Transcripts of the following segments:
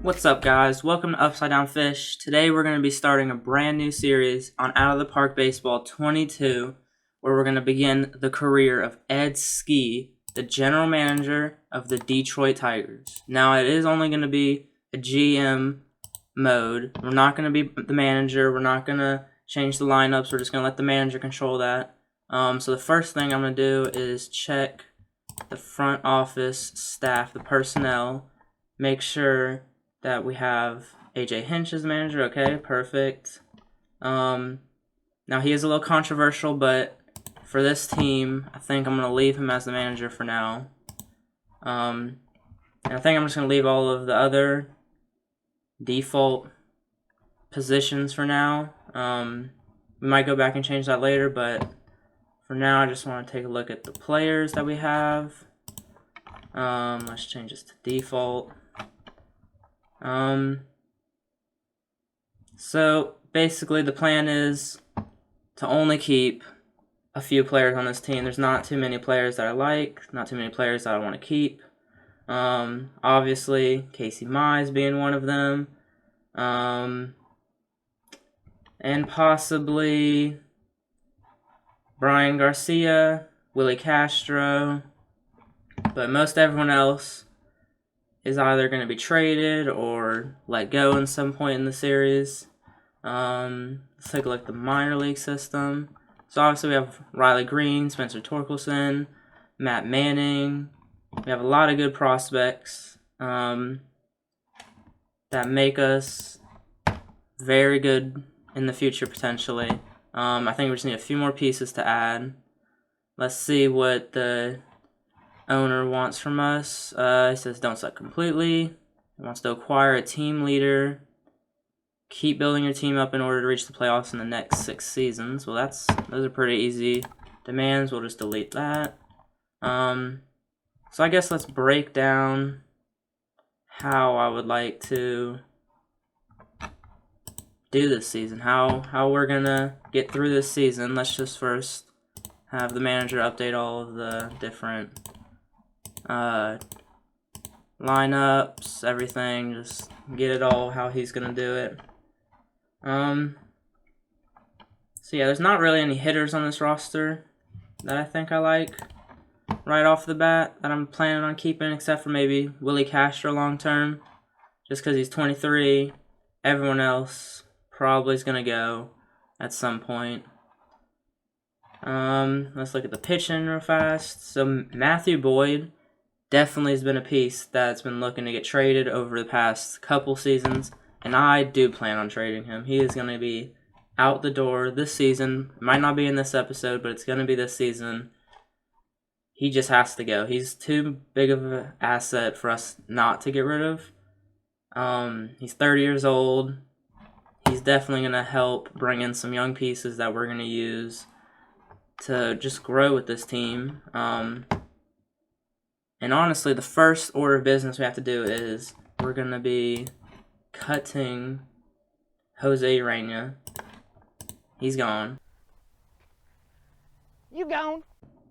What's up, guys? Welcome to Upside Down Fish. Today we're going to be starting a brand new series on Out of the Park Baseball 22, where we're going to begin the career of Ed Ski, the general manager of the Detroit Tigers. Now, it is only going to be a GM mode. We're not going to be the manager. We're not going to change the lineups. We're just going to let the manager control that. So the first thing I'm going to do is check the front office staff, the personnel, make sure that we have AJ Hinch as the manager. Okay, perfect. Now he is a little controversial, but for this team, I think I'm going to leave him as the manager for now. And I think I'm just going to leave all of the other default positions for now. We might go back and change that later, but for now, I just want to take a look at the players that we have. Let's change this to default. So basically the plan is to only keep a few players on this team. There's not too many players that I like, not too many players that I want to keep. Obviously Casey Mize being one of them. And possibly Brian Garcia, Willie Castro, but most everyone else is either going to be traded or let go in some point in the series. Let's take a look at the minor league system. So obviously we have Riley Green, Spencer Torkelson, Matt Manning. We have a lot of good prospects that make us very good in the future potentially. I think we just need a few more pieces to add. Let's see what the owner wants from us. He says don't suck completely. He wants to acquire a team leader. Keep building your team up in order to reach the playoffs in the next 6 seasons. Well, those are pretty easy demands. We'll just delete that. So I guess let's break down how I would like to do this season. How we're gonna get through this season. Let's just first have the manager update all of the different lineups, everything, just get it all how he's gonna do it. So yeah, there's not really any hitters on this roster that I think I like right off the bat that I'm planning on keeping, except for maybe Willie Castro long term, just because he's 23. Everyone else probably is gonna go at some point. Let's look at the pitching real fast. So Matthew Boyd definitely has been a piece that's been looking to get traded over the past couple seasons, and I do plan on trading him. He is going to be out the door this season. It might not be in this episode, but it's going to be this season. He just has to go. He's too big of an asset for us not to get rid of. He's 30 years old. He's definitely going to help bring in some young pieces that we're going to use to just grow with this team. And honestly, the first order of business we have to do is we're going to be cutting Jose Urena. He's gone. You gone.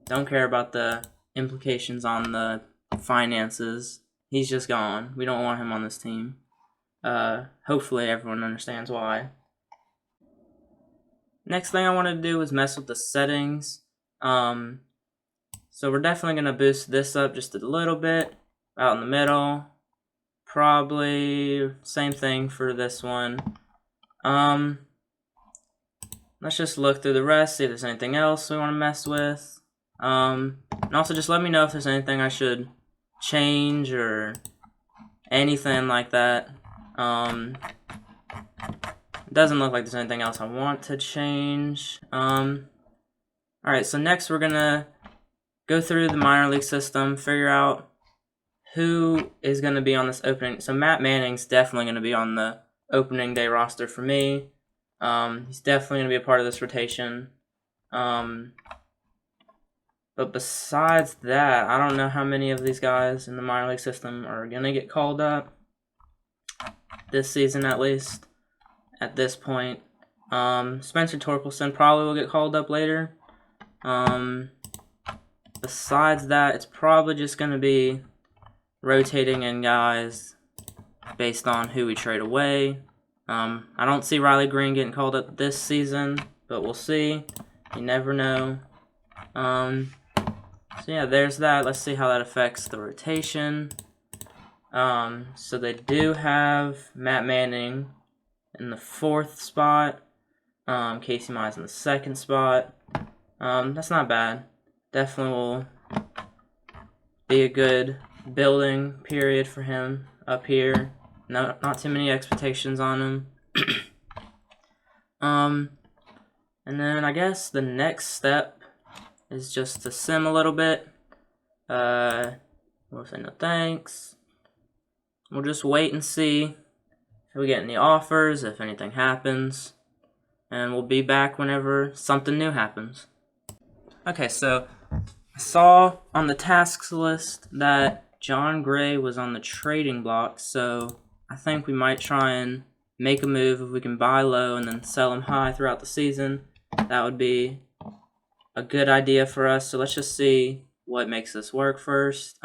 Don't care about the implications on the finances. He's just gone. We don't want him on this team. Hopefully everyone understands why. Next thing I want to do is mess with the settings. So we're definitely going to boost this up just a little bit, out in the middle. Probably same thing for this one. Let's just look through the rest, see if there's anything else we want to mess with. And also just let me know if there's anything I should change or anything like that. It doesn't look like there's anything else I want to change. Alright, so next we're going to go through the minor league system, figure out who is going to be on this opening. So Matt Manning's definitely going to be on the opening day roster for me. He's definitely going to be a part of this rotation. But besides that, I don't know how many of these guys in the minor league system are going to get called up this season, at least at this point. Spencer Torkelson probably will get called up later. Besides that, it's probably just going to be rotating in guys based on who we trade away. I don't see Riley Green getting called up this season, but we'll see. You never know. So yeah, there's that. Let's see how that affects the rotation. So they do have Matt Manning in the 4th spot. Casey Mize in the 2nd spot. That's not bad. Definitely will be a good building period for him up here. No, not too many expectations on him. And then I guess the next step is just to sim a little bit. We'll say no thanks. We'll just wait and see if we get any offers, if anything happens. And we'll be back whenever something new happens. Okay, so I saw on the tasks list that John Gray was on the trading block, so I think we might try and make a move if we can buy low and then sell him high throughout the season. That would be a good idea for us, so let's just see what makes this work first.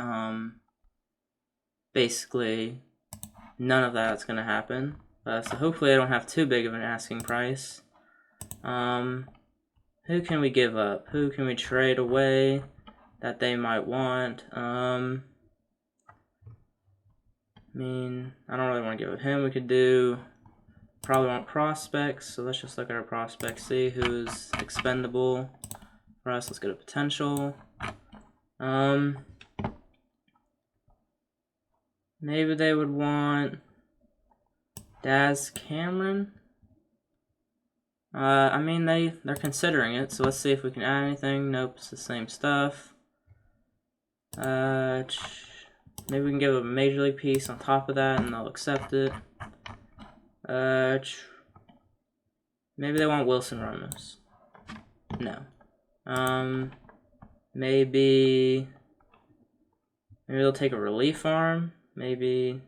Basically, none of that's going to happen, so hopefully I don't have too big of an asking price. Who can we give up? Who can we trade away that they might want? I mean, I don't really want to give up him. We could do, probably want prospects, so let's just look at our prospects, see who's expendable for us. Let's go to potential. Maybe they would want Daz Cameron. I mean, they're considering it, so let's see if we can add anything. Nope, it's the same stuff. Maybe we can give a major league piece on top of that and they'll accept it. Maybe they want Wilson Ramos. No. Maybe they'll take a relief arm. Maybe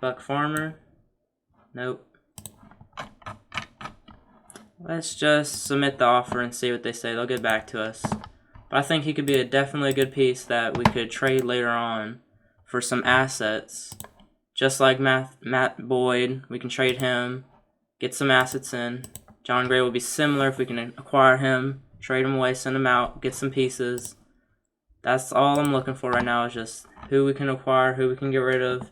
Buck Farmer. Nope. Let's just submit the offer and see what they say. They'll get back to us. But I think he could be definitely a good piece that we could trade later on for some assets. Just like Matt Boyd, we can trade him, get some assets in. John Gray will be similar if we can acquire him, trade him away, send him out, get some pieces. That's all I'm looking for right now, is just who we can acquire, who we can get rid of.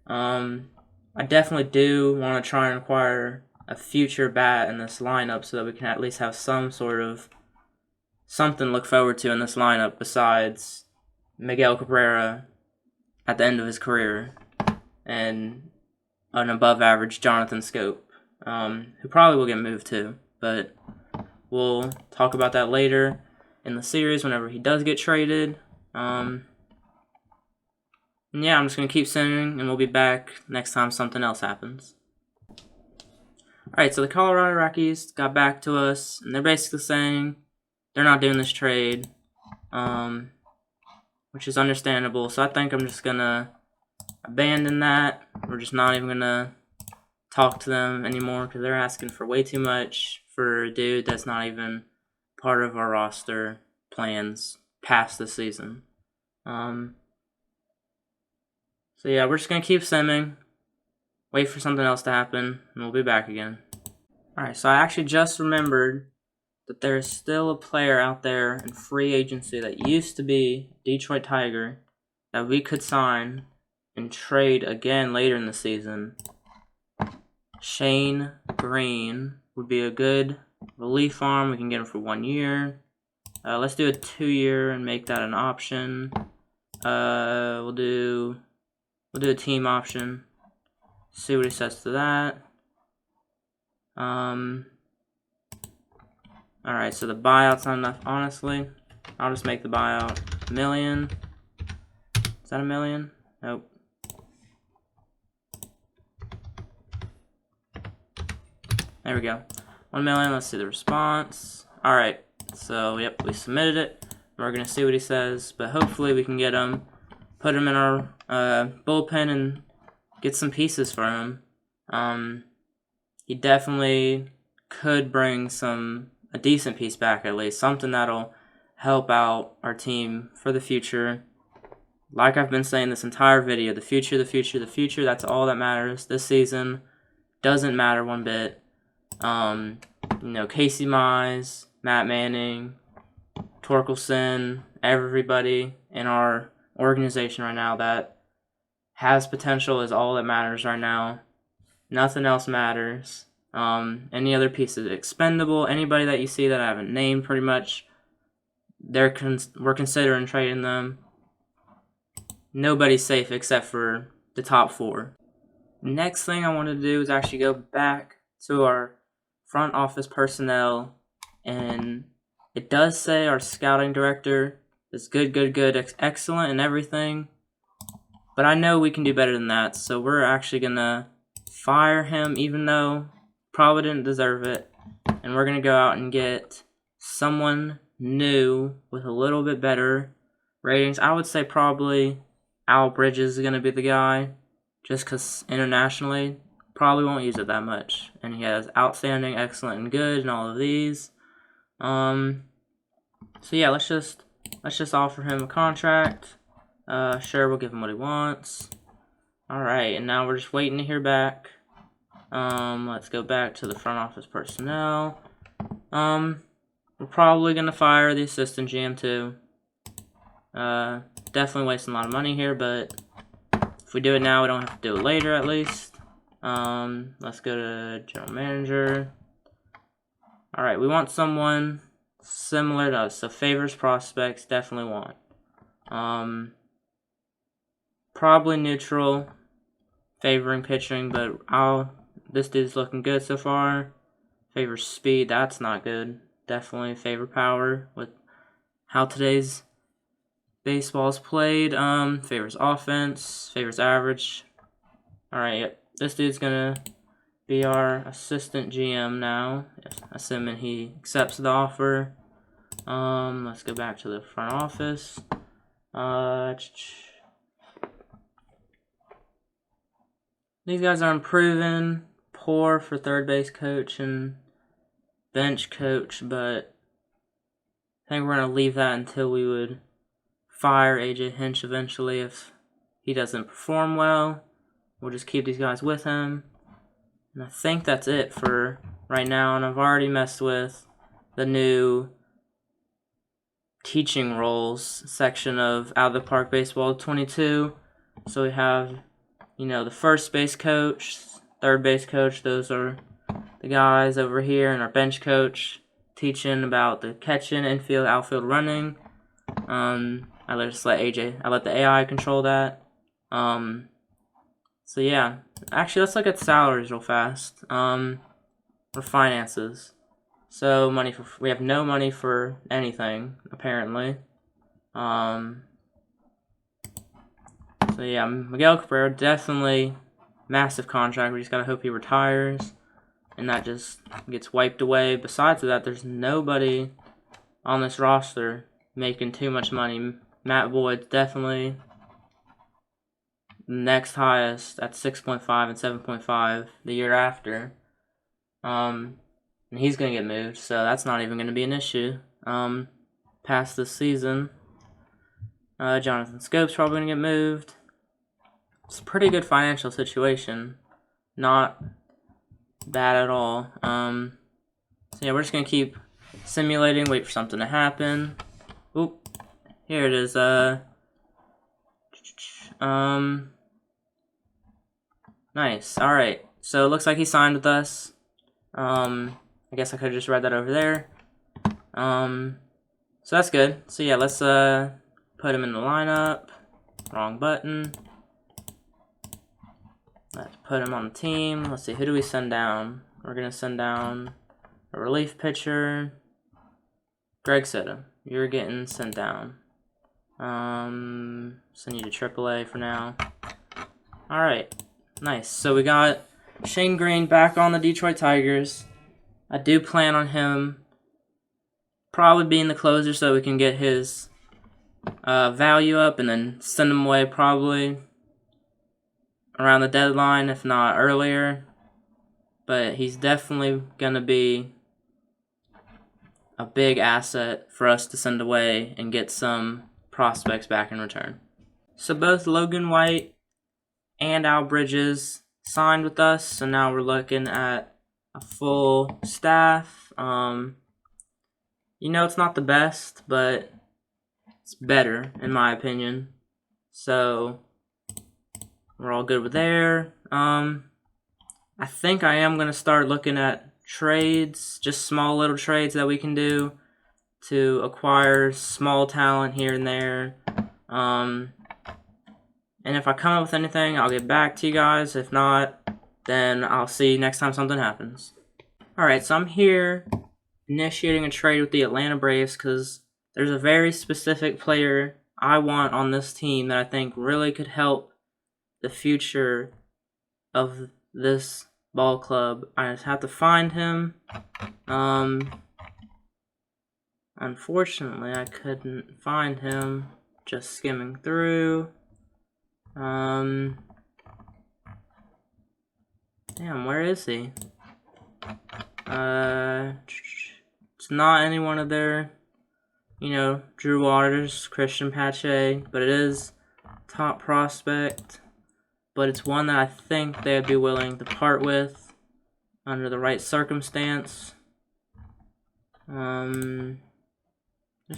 I definitely do want to try and acquire a future bat in this lineup so that we can at least have some sort of something to look forward to in this lineup besides Miguel Cabrera at the end of his career and an above average Jonathan Scope, who probably will get moved too, but we'll talk about that later in the series whenever he does get traded. And yeah, I'm just going to keep sending, and we'll be back next time something else happens. Alright, so the Colorado Rockies got back to us, and they're basically saying they're not doing this trade, which is understandable. So I think I'm just going to abandon that. We're just not even going to talk to them anymore because they're asking for way too much for a dude that's not even part of our roster plans past the season. So yeah, we're just going to keep simming, wait for something else to happen, and we'll be back again. Alright, so I actually just remembered that there's still a player out there in free agency that used to be Detroit Tiger that we could sign and trade again later in the season. Shane Green would be a good relief arm. We can get him for 1 year. Let's do a 2-year and make that an option. We'll do a team option. See what he says to that. Alright, so the buyout's not enough, honestly. I'll just make the buyout $1 million. Is that $1 million? Nope. There we go. 1 million, let's see the response. Alright, so yep, we submitted it. We're gonna see what he says, but hopefully we can get him, put him in our bullpen and get some pieces for him. He definitely could bring a decent piece back, at least something that'll help out our team for the future. like I've been saying this entire video, the future, the future, the future, that's all that matters. This season doesn't matter one bit. Casey Mize, Matt Manning, Torkelson, everybody in our organization right now that has potential is all that matters right now. Nothing else matters. Any other pieces expendable, anybody that you see that I haven't named pretty much, we're considering trading them. Nobody's safe except for the top 4. Next thing I want to do is actually go back to our front office personnel, and it does say our scouting director is good, excellent and everything, but I know we can do better than that, so we're actually gonna fire him, even though probably didn't deserve it, and we're gonna go out and get someone new with a little bit better ratings. I would say probably Al Bridges is gonna be the guy, just because internationally probably won't use it that much, and he has outstanding, excellent, and good and all of these. So yeah, let's just offer him a contract. Sure, we'll give him what he wants. Alright, and now we're just waiting to hear back. Let's go back to the front office personnel. We're probably gonna fire the assistant GM too. Definitely wasting a lot of money here, but if we do it now, we don't have to do it later at least. Let's go to general manager. Alright, we want someone similar to us, so favors prospects, definitely want. Probably neutral, favoring pitching, but this dude's looking good so far. Favors speed, that's not good. Definitely favor power with how today's baseball is played. Favors offense, favors average. Alright, yep. This dude's gonna be our assistant GM now, assuming he accepts the offer. Let's go back to the front office. These guys are improving. Poor for third base coach and bench coach, but I think we're going to leave that until we would fire AJ Hinch eventually if he doesn't perform well. We'll just keep these guys with him. And I think that's it for right now, and I've already messed with the new teaching roles section of Out of the Park Baseball 22. So we have, the first base coach, third base coach, those are the guys over here, and our bench coach teaching about the catching, infield, outfield running. I let the AI control that. So yeah, actually let's look at salaries real fast. For finances. So we have no money for anything apparently. So yeah, Miguel Cabrera, definitely massive contract. We just gotta hope he retires and that just gets wiped away. Besides that, there's nobody on this roster making too much money. Matt Boyd's definitely next highest at 6.5 and 7.5 the year after. And he's gonna get moved, so that's not even gonna be an issue. Past this season. Jonathan Scope's probably gonna get moved. It's a pretty good financial situation. Not bad at all. So yeah, we're just gonna keep simulating, wait for something to happen. Oop. Here it is. Nice. Alright. So it looks like he signed with us. I guess I could have just read that over there. So that's good. So yeah, let's put him in the lineup. Wrong button. Let's put him on the team. Let's see, who do we send down? We're gonna send down a relief pitcher. Greg Soto, you're getting sent down. Send you to AAA for now. Alright, nice. So we got Shane Green back on the Detroit Tigers. I do plan on him probably being the closer so we can get his value up and then send him away probably around the deadline, if not earlier. But he's definitely going to be a big asset for us to send away and get some prospects back in return. So both Logan White and Al Bridges signed with us, so now we're looking at a full staff. It's not the best, but it's better in my opinion. So we're all good with there. I think I am going to start looking at trades, just small little trades that we can do to acquire small talent here and there. And if I come up with anything, I'll get back to you guys. If not, then I'll see you next time something happens. Alright, so I'm here initiating a trade with the Atlanta Braves because there's a very specific player I want on this team that I think really could help the future of this ball club. I just have to find him. Unfortunately, I couldn't find him just skimming through. Damn, where is he? It's not any one of their, Drew Waters, Christian Pache, but it is top prospect. But it's one that I think they'd be willing to part with under the right circumstance. There's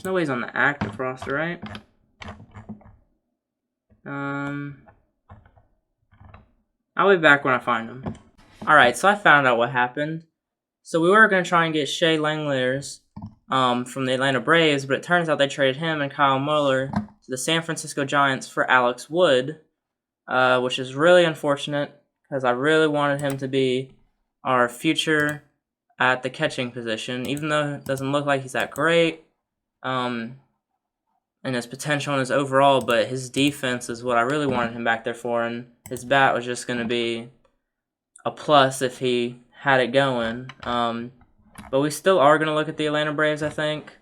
no way he's on the active roster, right? I'll be back when I find him. Alright, so I found out what happened. So we were going to try and get Shea Langeliers from the Atlanta Braves, but it turns out they traded him and Kyle Muller to the San Francisco Giants for Alex Wood, which is really unfortunate because I really wanted him to be our future at the catching position, even though it doesn't look like he's that great and his potential and his overall, but his defense is what I really wanted him back there for, and his bat was just going to be a plus if he had it going. But we still are going to look at the Atlanta Braves, I think,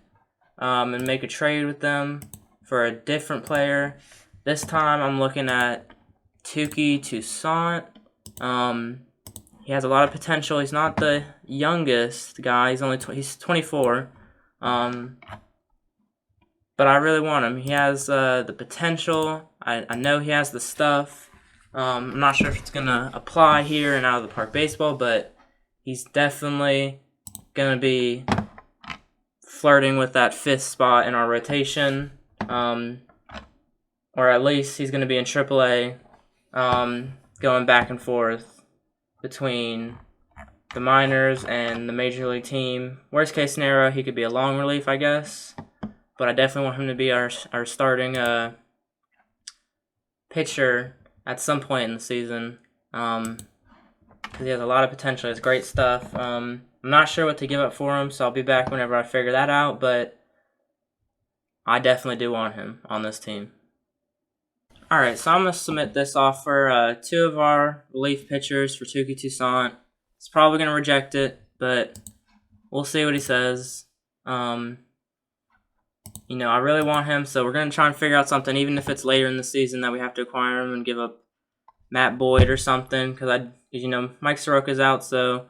and make a trade with them for a different player. This time I'm looking at Touki Toussaint. He has a lot of potential. He's not the youngest guy. He's 24. But I really want him. He has the potential. I know he has the stuff. I'm not sure if it's going to apply here in Out of the Park Baseball, but he's definitely going to be flirting with that 5th spot in our rotation. Or at least he's going to be in AAA, going back and forth between the minors and the major league team. Worst case scenario, he could be a long relief, I guess. But I definitely want him to be our starting pitcher at some point in the season. Because he has a lot of potential. He has great stuff. I'm not sure what to give up for him, so I'll be back whenever I figure that out. But I definitely do want him on this team. Alright, so I'm going to submit this offer. 2 of our relief pitchers for Touki Toussaint. He's probably going to reject it, but we'll see what he says. I really want him, so we're going to try and figure out something, even if it's later in the season that we have to acquire him and give up Matt Boyd or something, because Mike Soroka's out, so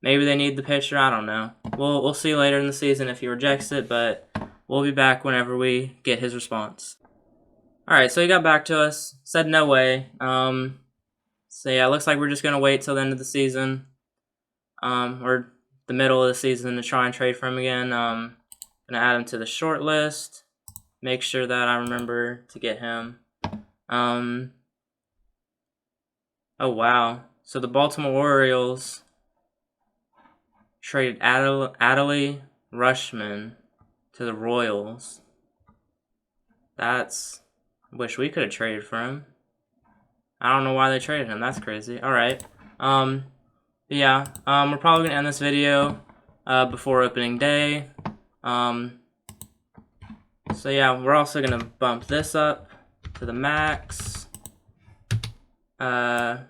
maybe they need the pitcher. I don't know. We'll see later in the season if he rejects it, but we'll be back whenever we get his response. Alright, so he got back to us, said no way. So yeah, it looks like we're just going to wait till the end of the season, or the middle of the season to try and trade for him again. Going to add him to the short list, make sure that I remember to get him. Oh, wow. So the Baltimore Orioles traded Adley Rutschman to the Royals. Wish we could have traded for him. I don't know why they traded him. That's crazy. Alright. We're probably going to end this video before opening day. So yeah, we're also going to bump this up to the max. I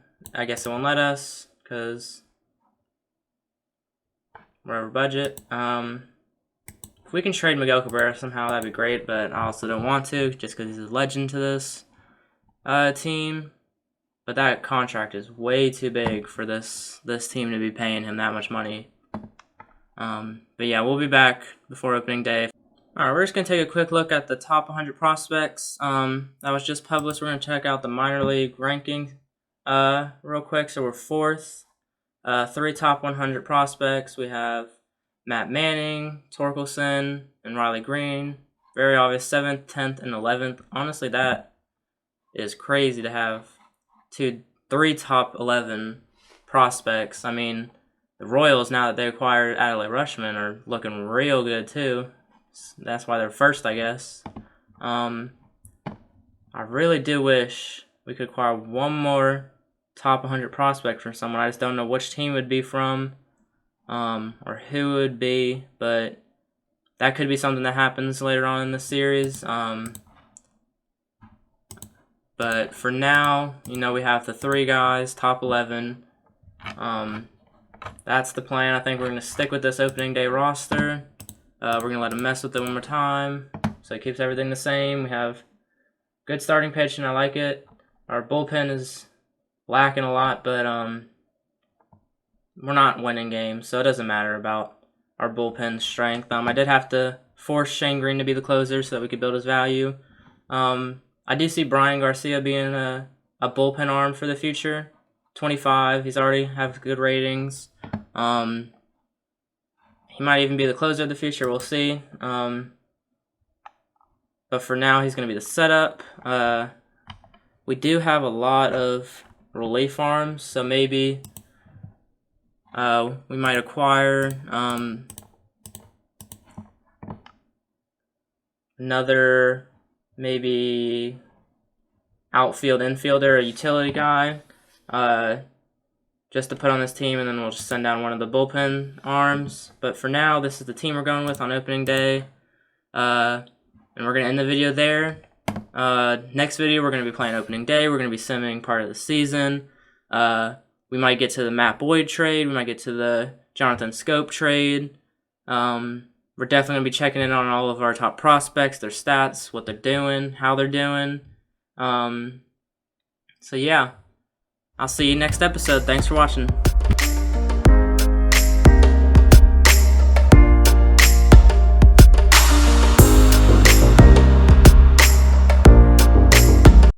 guess it won't let us because we're over budget. If we can trade Miguel Cabrera somehow, that'd be great, but I also don't want to just because he's a legend to this team. But that contract is way too big for this team to be paying him that much money. But yeah, we'll be back before opening day. All right, we're just going to take a quick look at the top 100 prospects that was just published. We're going to check out the minor league ranking real quick. So we're fourth. 3 top 100 prospects. We have Matt Manning, Torkelson, and Riley Green. Very obvious, 7th, 10th, and 11th. Honestly, that is crazy to have 3 top 11 prospects. I mean, the Royals, now that they acquired Adley Rutschman, are looking real good too. That's why they're first, I guess. I really do wish we could acquire one more top 100 prospect from someone. I just don't know which team it would be from, or who it would be, but that could be something that happens later on in the series. But for now, you know, we have the 3 guys, top 11. That's the plan. I think we're going to stick with this opening day roster. We're going to let him mess with it one more time, so it keeps everything the same. We have good starting pitching. I like it. Our bullpen is lacking a lot, but we're not winning games, so it doesn't matter about our bullpen strength. I did have to force Shane Green to be the closer so that we could build his value. I do see Brian Garcia being a bullpen arm for the future. 25, he's already have good ratings. He might even be the closer of the future, we'll see. But for now, he's going to be the setup. We do have a lot of relief arms, so maybe we might acquire another maybe outfield infielder, a utility guy, just to put on this team, and then we'll just send down one of the bullpen arms. But for now, this is the team we're going with on opening day, and we're going to end the video there. Next video, we're going to be playing opening day. We're going to be simming part of the season. We might get to the Matt Boyd trade. We might get to the Jonathan Scope trade. We're definitely going to be checking in on all of our top prospects, their stats, what they're doing, how they're doing. So yeah, I'll see you next episode. Thanks for watching.